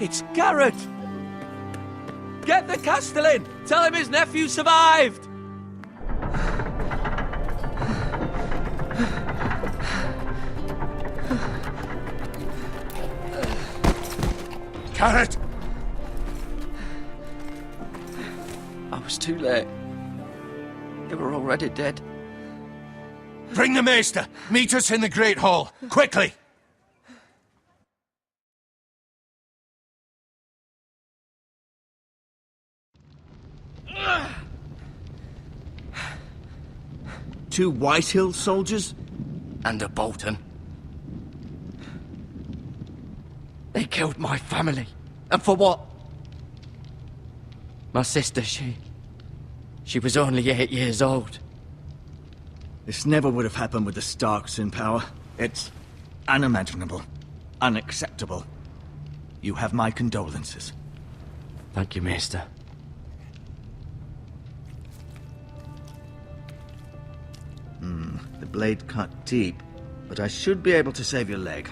It's Garrett! Get the Castellan! Tell him his nephew survived! Garrett! I was too late. They were already dead. Bring the Maester! Meet us in the Great Hall! Quickly! Two Whitehill soldiers? And a Bolton. They killed my family. And for what? My sister, she was only 8 years old. This never would have happened with the Starks in power. It's unimaginable. Unacceptable. You have my condolences. Thank you, Maester. The blade cut deep, but I should be able to save your leg.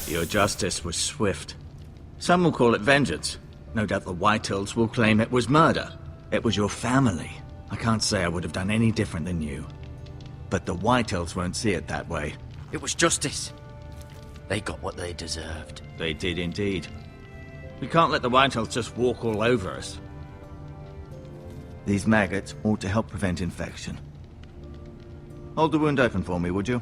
Your justice was swift. Some will call it vengeance. No doubt the Whitehills will claim it was murder. It was your family. I can't say I would have done any different than you. But the Whitehills won't see it that way. It was justice. They got what they deserved. They did indeed. We can't let the Whitehills just walk all over us. These maggots ought to help prevent infection. Hold the wound open for me, would you?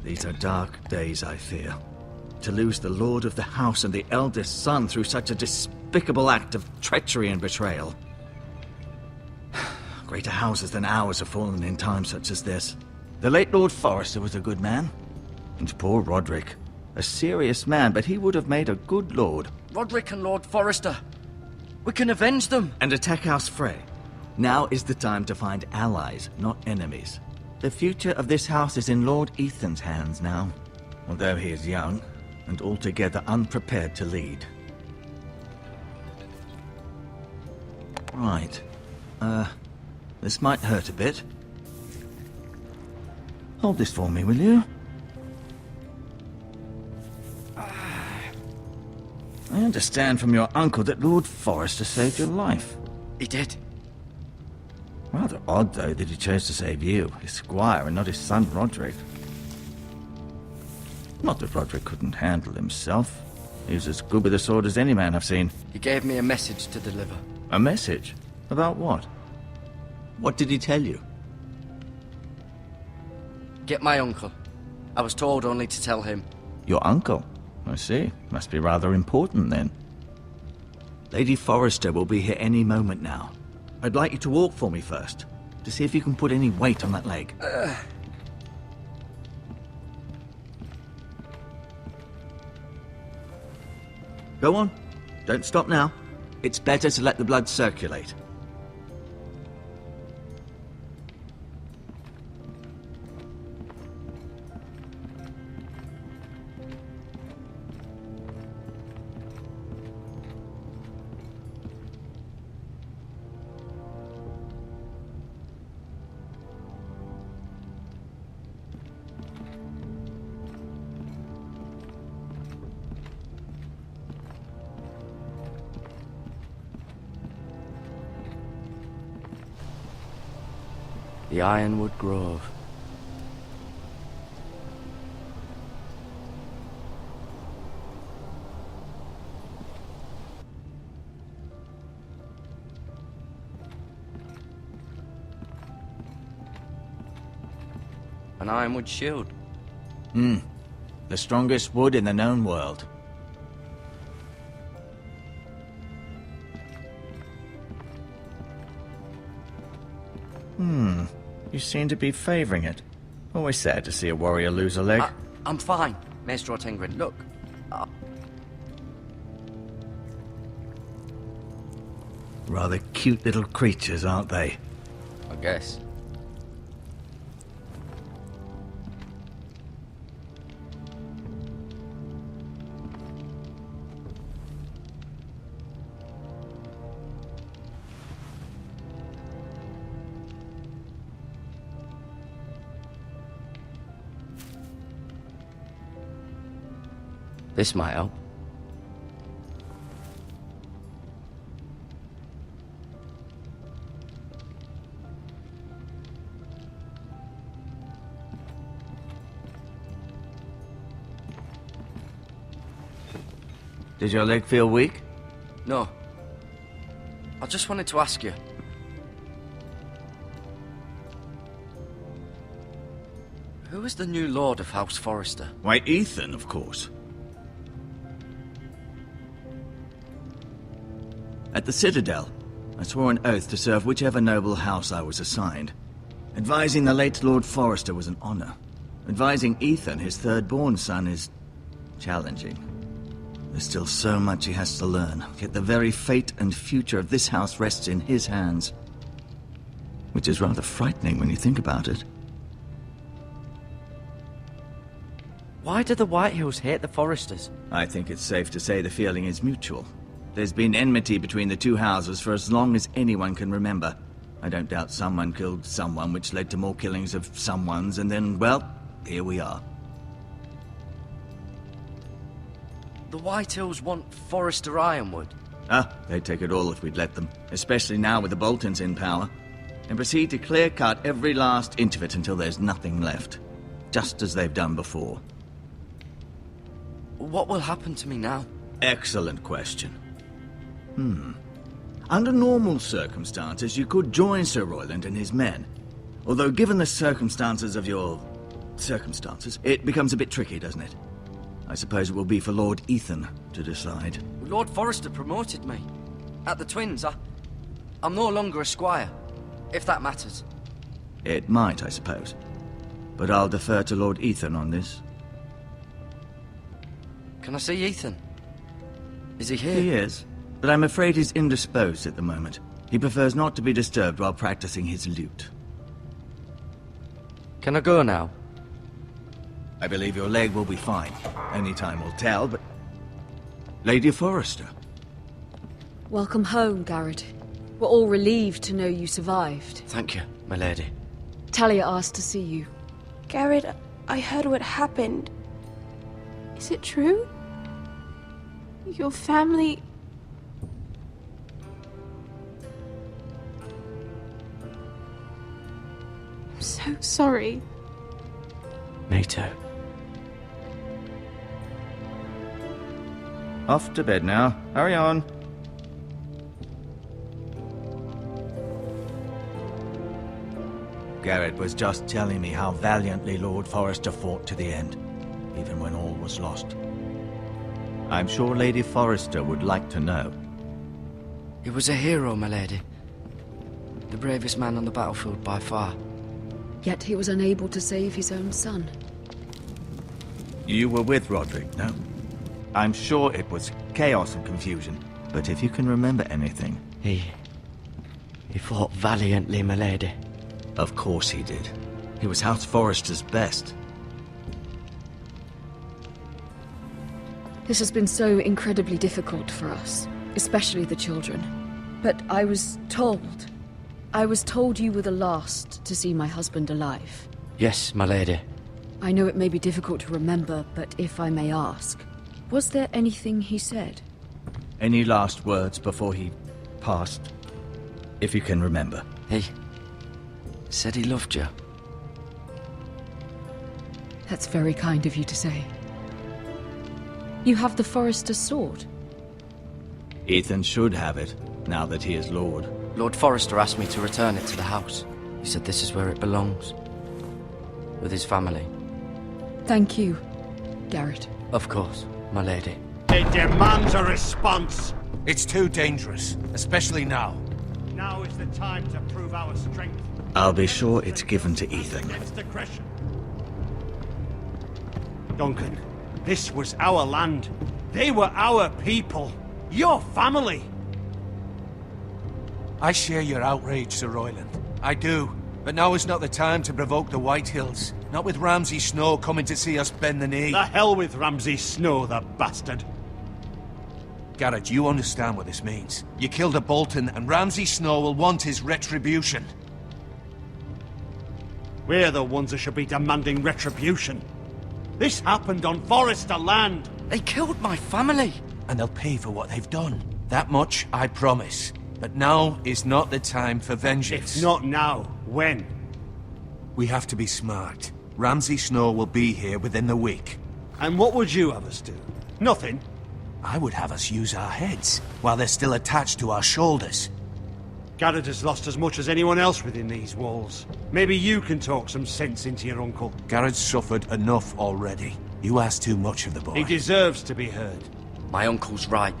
These are dark days, I fear. To lose the lord of the house and the eldest son through such a despicable act of treachery and betrayal. Greater houses than ours have fallen in times such as this. The late Lord Forrester was a good man. And poor Roderick. A serious man, but he would have made a good lord. Roderick and Lord Forrester. We can avenge them. And attack House Frey. Now is the time to find allies, not enemies. The future of this house is in Lord Ethan's hands now. Although he is young, and altogether unprepared to lead. Right. This might hurt a bit. Hold this for me, will you? I understand from your uncle that Lord Forrester saved your life. He did. Rather odd, though, that he chose to save you, his squire, and not his son Roderick. Not that Roderick couldn't handle himself. He was as good with a sword as any man I've seen. He gave me a message to deliver. A message? About what? What did he tell you? Get my uncle. I was told only to tell him. Your uncle? I see. Must be rather important, then. Lady Forrester will be here any moment now. I'd like you to walk for me first, to see if you can put any weight on that leg. Go on. Don't stop now. It's better to let the blood circulate. The Ironwood Grove. An ironwood shield. The strongest wood in the known world. You seem to be favoring it. Always sad to see a warrior lose a leg. I'm fine, Maester Ortengrin. Look. Rather cute little creatures, aren't they? I guess. This might help. Did your leg feel weak? No. I just wanted to ask you. Who is the new Lord of House Forrester? Why, Ethan, of course. At the Citadel, I swore an oath to serve whichever noble house I was assigned. Advising the late Lord Forrester was an honor. Advising Ethan, his third-born son, is challenging. There's still so much he has to learn, yet the very fate and future of this house rests in his hands. Which is rather frightening when you think about it. Why do the Whitehills hate the Forresters? I think it's safe to say the feeling is mutual. There's been enmity between the two houses for as long as anyone can remember. I don't doubt someone killed someone, which led to more killings of someones, and then, well, here we are. The Whitehills want Forrester Ironwood. They'd take it all if we'd let them, especially now with the Boltons in power, and proceed to clear-cut every last inch of it until there's nothing left, just as they've done before. What will happen to me now? Excellent question. Under normal circumstances, you could join Sir Royland and his men. Although given the circumstances of your circumstances, it becomes a bit tricky, doesn't it? I suppose it will be for Lord Ethan to decide. Lord Forrester promoted me. At the Twins, I'm no longer a squire, if that matters. It might, I suppose. But I'll defer to Lord Ethan on this. Can I see Ethan? Is he here? He is, but I'm afraid he's indisposed at the moment. He prefers not to be disturbed while practicing his lute. Can I go now? I believe your leg will be fine. Only time will tell, but... Lady Forrester. Welcome home, Garrett. We're all relieved to know you survived. Thank you, my lady. Talia asked to see you. Garrett, I heard what happened. Is it true? Your family... I'm so sorry. Me too. Off to bed now. Hurry on. Garrett was just telling me how valiantly Lord Forrester fought to the end, even when all was lost. I'm sure Lady Forrester would like to know. He was a hero, my lady. The bravest man on the battlefield by far. Yet he was unable to save his own son. You were with Roderick, no? I'm sure it was chaos and confusion, but if you can remember anything... He fought valiantly, my lady. Of course he did. He was House Forrester's best. This has been so incredibly difficult for us, especially the children. But I was told you were the last to see my husband alive. Yes, my lady. I know it may be difficult to remember, but if I may ask, was there anything he said? Any last words before he passed? If you can remember. He said he loved you. That's very kind of you to say. You have the Forrester's sword. Ethan should have it, now that he is Lord. Lord Forrester asked me to return it to the house. He said this is where it belongs. With his family. Thank you, Garrett. Of course, my lady. It demands a response. It's too dangerous, especially now. Now is the time to prove our strength. I'll be sure it's given to Ethan. Against aggression. Duncan, this was our land. They were our people. Your family. I share your outrage, Sir Royland. I do. But now is not the time to provoke the Whitehills. Not with Ramsay Snow coming to see us bend the knee. The hell with Ramsay Snow, the bastard. Garrett, you understand what this means. You killed a Bolton, and Ramsay Snow will want his retribution. We're the ones that should be demanding retribution. This happened on Forrester land. They killed my family. And they'll pay for what they've done. That much I promise. But now is not the time for vengeance. If not now, when? We have to be smart. Ramsay Snow will be here within the week. And what would you have us do? Nothing. I would have us use our heads, while they're still attached to our shoulders. Garrett has lost as much as anyone else within these walls. Maybe you can talk some sense into your uncle. Garrett's suffered enough already. You ask too much of the boy. He deserves to be heard. My uncle's right.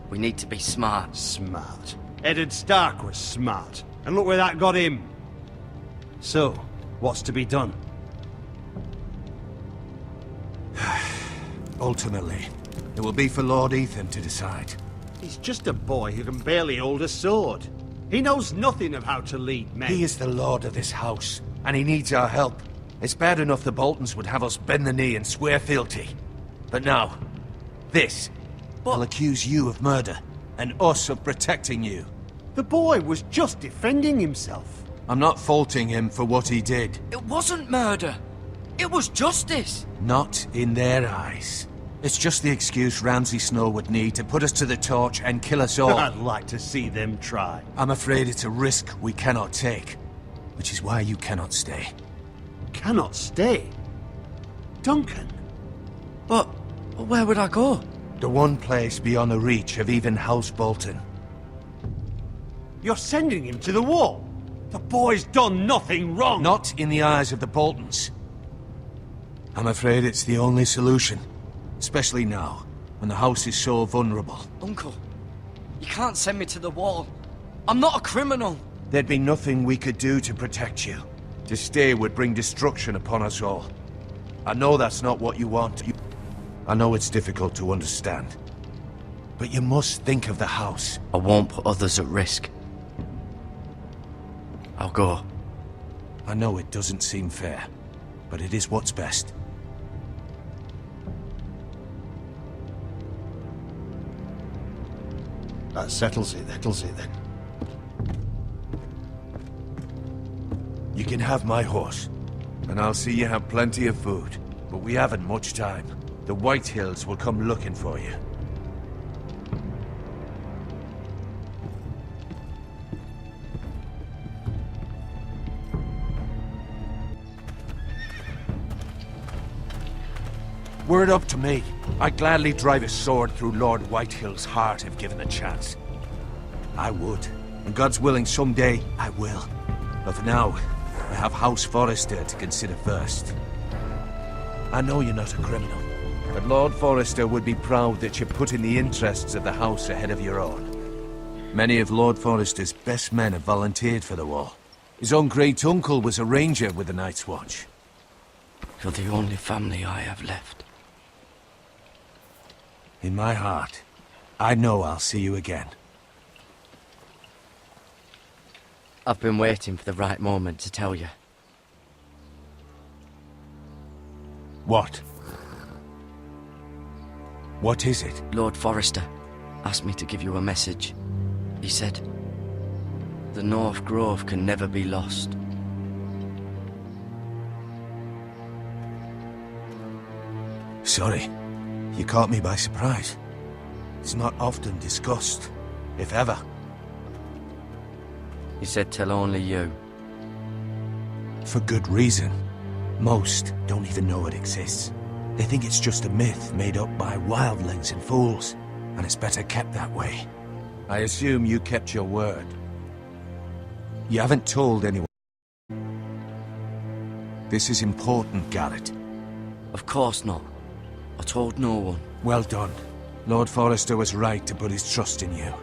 We need to be smart. Smart. Eddard Stark was smart. And look where that got him. So, what's to be done? Ultimately, it will be for Lord Ethan to decide. He's just a boy who can barely hold a sword. He knows nothing of how to lead men. He is the lord of this house, and he needs our help. It's bad enough the Boltons would have us bend the knee and swear fealty. But now, this will accuse you of murder, and us of protecting you. The boy was just defending himself. I'm not faulting him for what he did. It wasn't murder. It was justice. Not in their eyes. It's just the excuse Ramsay Snow would need to put us to the torch and kill us all. I'd like to see them try. I'm afraid it's a risk we cannot take, which is why you cannot stay. Cannot stay? Duncan? But where would I go? The one place beyond the reach of even House Bolton. You're sending him to the wall? The boy's done nothing wrong! Not in the eyes of the Boltons. I'm afraid it's the only solution. Especially now, when the house is so vulnerable. Uncle, you can't send me to the wall. I'm not a criminal. There'd be nothing we could do to protect you. To stay would bring destruction upon us all. I know that's not what you want. I know it's difficult to understand. But you must think of the house. I won't put others at risk. I'll go. I know it doesn't seem fair, but it is what's best. That settles it then. You can have my horse, and I'll see you have plenty of food. But we haven't much time. The White Hills will come looking for you. Were it up to me, I'd gladly drive a sword through Lord Whitehill's heart if given the chance. I would. And God's willing, someday I will. But for now, I have House Forrester to consider first. I know you're not a criminal, but Lord Forrester would be proud that you're putting the interests of the house ahead of your own. Many of Lord Forrester's best men have volunteered for the war. His own great-uncle was a ranger with the Night's Watch. You're the only family I have left. In my heart, I know I'll see you again. I've been waiting for the right moment to tell you. What? What is it? Lord Forrester asked me to give you a message. He said, the North Grove can never be lost. Sorry, you caught me by surprise. It's not often discussed, if ever. He said tell only you. For good reason. Most don't even know it exists. They think it's just a myth made up by wildlings and fools, and it's better kept that way. I assume you kept your word. You haven't told anyone. This is important, Garrett. Of course not. I told no one. Well done. Lord Forrester was right to put his trust in you.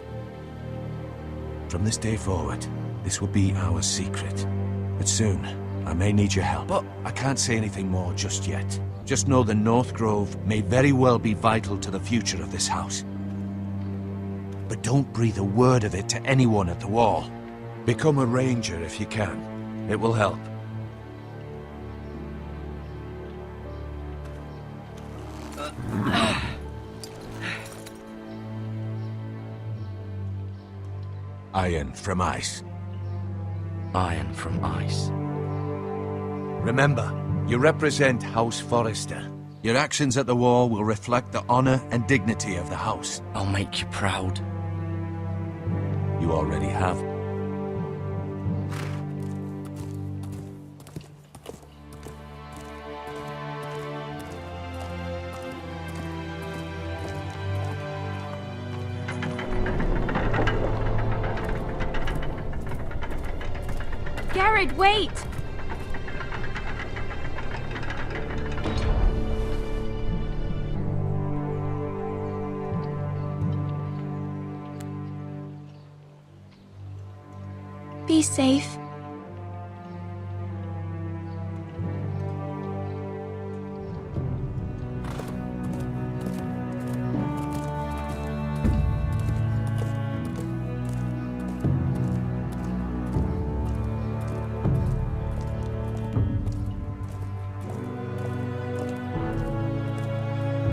From this day forward, this will be our secret. But soon, I may need your help. But I can't say anything more just yet. Just know the North Grove may very well be vital to the future of this house. But don't breathe a word of it to anyone at the wall. Become a ranger if you can. It will help. Iron from ice. Iron from ice. Remember, you represent House Forrester. Your actions at the wall will reflect the honor and dignity of the house. I'll make you proud. You already have. Garrett, wait! Be safe.